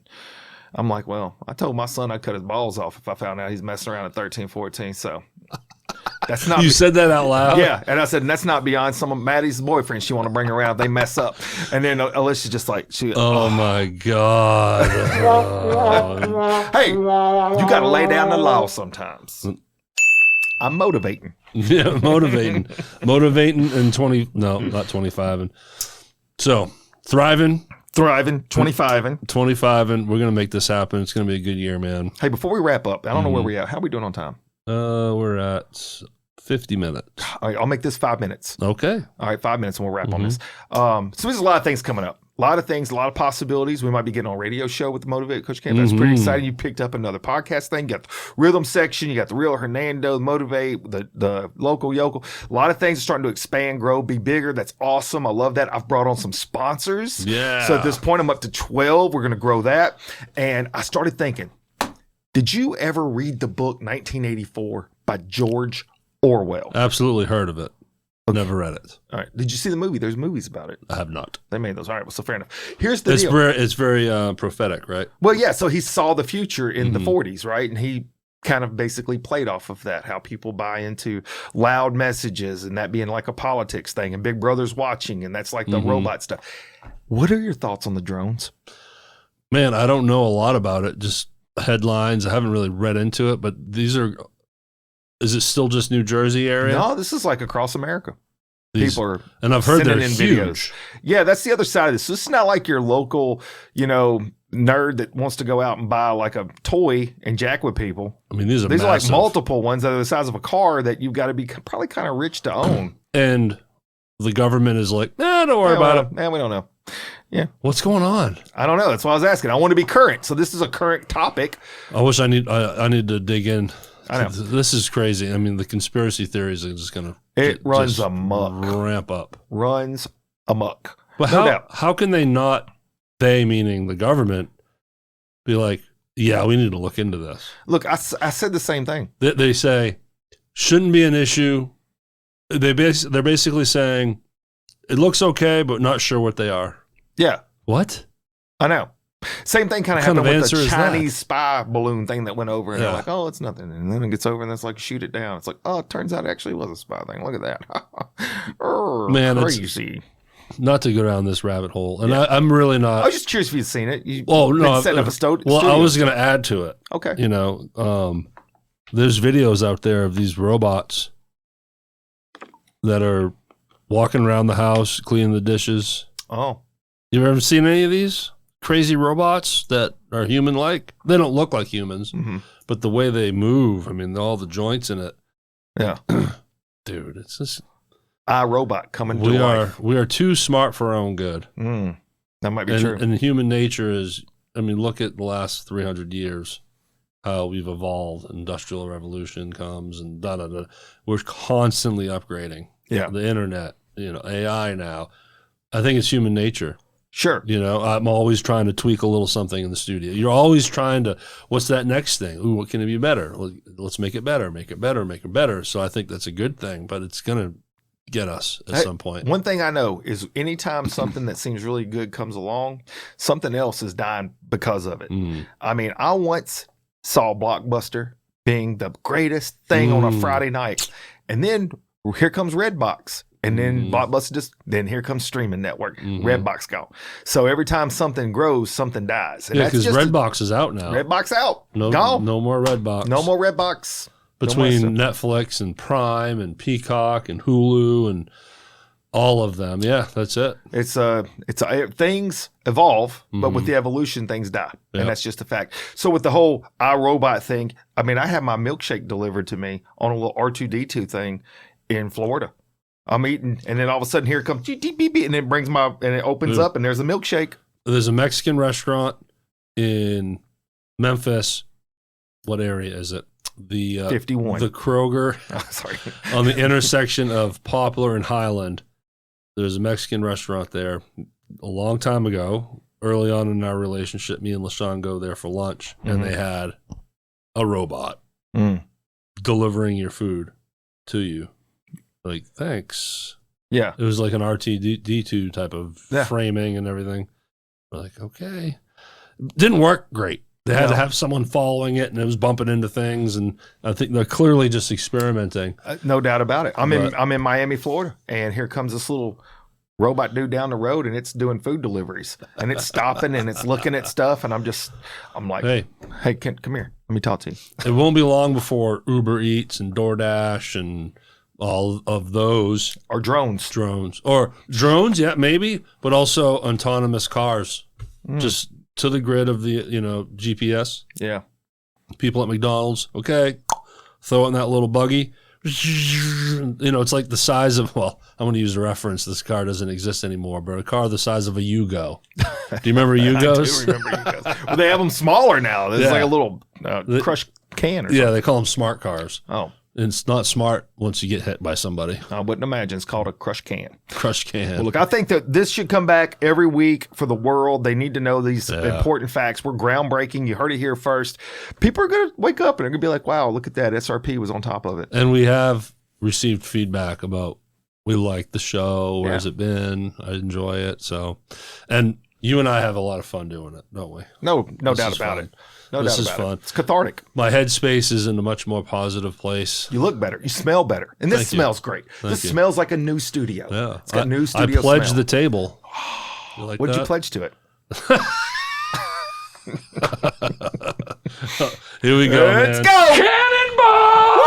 I'm like, well, I told my son I'd cut his balls off if I found out he's messing around at 13, 14. So that's not. You said that out loud? Yeah. And I said, and that's not beyond some of Maddie's boyfriends she want to bring around. They mess up. And then Alicia's just like, oh my God. Hey, you got to lay down the law sometimes. I'm motivating. Yeah, motivating and not 25. And so thriving, 25. We're going to make this happen. It's going to be a good year, man. Hey, before we wrap up, I don't know where we're at. How are we doing on time? We're at 50 minutes. All right, I'll make this 5 minutes. Okay. All right, 5 minutes and we'll wrap on this. So there's a lot of things coming up. A lot of things, a lot of possibilities. We might be getting on a radio show with the Motivate Coach Camp. That's pretty exciting. You picked up another podcast thing. You got the rhythm section. You got the Real Hernando, Motivate, the local yokel. A lot of things are starting to expand, grow, be bigger. That's awesome. I love that. I've brought on some sponsors. Yeah. So at this point, I'm up to 12. We're going to grow that. And I started thinking, did you ever read the book 1984 by George Orwell? Absolutely heard of it. Never read it. All right. Did you see the movie? There's movies about it. I have not. They made those. All right. Well, so fair enough. Here's the deal. It's very prophetic, right? Well, yeah. So he saw the future in the 40s, right? And he kind of basically played off of that, how people buy into loud messages and that being like a politics thing and Big Brother's watching and that's like the robot stuff. What are your thoughts on the drones? Man, I don't know a lot about it. Just headlines. I haven't really read into it, but is it still just New Jersey area? No, this is like across America. People are and I've heard they're in huge. Videos. Yeah, that's the other side of this. This is not like your local, nerd that wants to go out and buy like a toy and jack with people. I mean, these are like multiple ones that are the size of a car that you've got to be probably kind of rich to own. And the government is like, don't worry about it. We don't know. Yeah. What's going on? I don't know. That's why I was asking. I want to be current. So this is a current topic. I wish I need to dig in. I know. This is crazy. I mean, the conspiracy theories are just going to runs amok. Ramp up. Runs amok. But how can they not, they meaning the government, be like, yeah, we need to look into this? Look, I said the same thing. They say, shouldn't be an issue. They're basically saying, it looks okay, but not sure what they are. Yeah. What? I know. Same thing kind of happened with the Chinese spy balloon thing that went over, and they're like, oh, it's nothing. And then it gets over, and it's like, shoot it down. It's like, oh, it turns out it actually was a spy thing. Look at that. Man, crazy. Not to go down this rabbit hole, and I'm really not. I was just curious if you'd seen it. Setting up a studio. Well, I was going to add to it. Okay. You know, there's videos out there of these robots that are walking around the house, cleaning the dishes. Oh. You ever seen any of these crazy robots that are human-like? They don't look like humans, but the way they move, I mean, all the joints in it. Yeah. Dude, it's just... iRobot coming to life. We are too smart for our own good. That might be true. And human nature is, I mean, look at the last 300 years, how we've evolved. Industrial revolution comes and da-da-da. We're constantly upgrading. Yeah. The internet, you know, AI now. I think it's human nature. Sure. You know, I'm always trying to tweak a little something in the studio. You're always trying to, what's that next thing? Ooh, what can it be better? Let's make it better, make it better, make it better. So I think that's a good thing, but it's going to get us at some point. One thing I know is anytime something that seems really good comes along, something else is dying because of it. I mean, I once saw Blockbuster being the greatest thing on a Friday night. And then here comes Redbox. And then Blockbuster then here comes streaming network. Redbox gone. So every time something grows, something dies. And because Redbox is out now. Redbox out. Gone. No more Redbox. No more Redbox. Between Netflix and Prime and Peacock and Hulu and all of them. Yeah, that's it. It's things evolve, but with the evolution, things die. Yep. And that's just a fact. So with the whole iRobot thing, I mean, I had my milkshake delivered to me on a little R2D2 thing in Florida. I'm eating, and then all of a sudden here it comes, beep, beep, beep, and it brings and it opens up, and there's a milkshake. There's a Mexican restaurant in Memphis. What area is it? The 51. The Kroger. Oh, sorry. On the intersection of Poplar and Highland. There's a Mexican restaurant there. A long time ago, early on in our relationship, me and LaShawn go there for lunch, and they had a robot delivering your food to you. Like, thanks. Yeah. It was like an R2D2 type of framing and everything. We're like, okay. Didn't work great. They had to have someone following it, and it was bumping into things. And I think they're clearly just experimenting. No doubt about it. I'm in Miami, Florida, and here comes this little robot dude down the road, and it's doing food deliveries, and it's stopping and it's looking at stuff, and I'm like, hey, come here. Let me talk to you. It won't be long before Uber Eats and DoorDash and all of those or drones, yeah, maybe, but also autonomous cars, just to the grid of the GPS. Yeah, people at McDonald's, okay, throw it in that little buggy. It's like the size of, well, I'm going to use a reference. This car doesn't exist anymore, but a car the size of a Yugo. Do you remember Yugos? I do remember Yugos. Well, they have them smaller now. There's like a little crushed can or something. Yeah, they call them smart cars. Oh. It's not smart once you get hit by somebody. I wouldn't imagine. It's called a crushed can. Crushed can. Well, look, I think that this should come back every week for the world. They need to know these important facts. We're groundbreaking. You heard it here first. People are going to wake up and they're going to be like, wow, look at that. SRP was on top of it. And we have received feedback about, we like the show. Where has it been? I enjoy it. So, and you and I have a lot of fun doing it, don't we? No doubt about it. No doubt about it. It's cathartic. My headspace is in a much more positive place. You look better. You smell better. And this smells great. This smells like a new studio. Yeah. It's got new studio I pledged the table. Like what'd you pledge to it? Here we go, Let's go! Cannonball!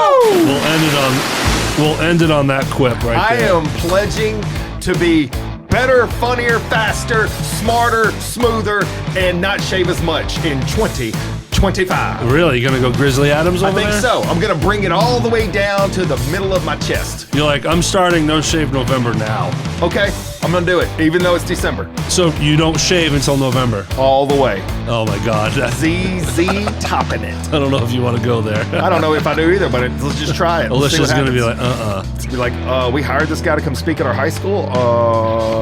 We'll end it on that quip right there. I am pledging to be better, funnier, faster, smarter, smoother, and not shave as much in 2023. 25. Really? You gonna go Grizzly Adams over I think there? so. I'm going to bring it all the way down to the middle of my chest. You're like, I'm starting No Shave November now. Okay, I'm going to do it, even though it's December. So you don't shave until November? All the way. Oh my God. ZZ topping it. I don't know if you want to go there. I don't know if I do either, but let's just try it. Alicia's going to be like, It's be like, we hired this guy to come speak at our high school.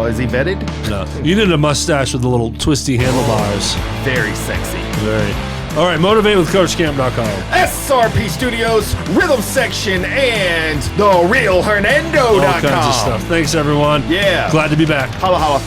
Is he vetted? No. You did a mustache with the little twisty handlebars. Very sexy. Very. All right, motivatewithcoachcamp.com. SRP Studios, Rhythm Section, and TheRealHernando.com. All kinds of stuff. Thanks, everyone. Yeah. Glad to be back. Holla, holla.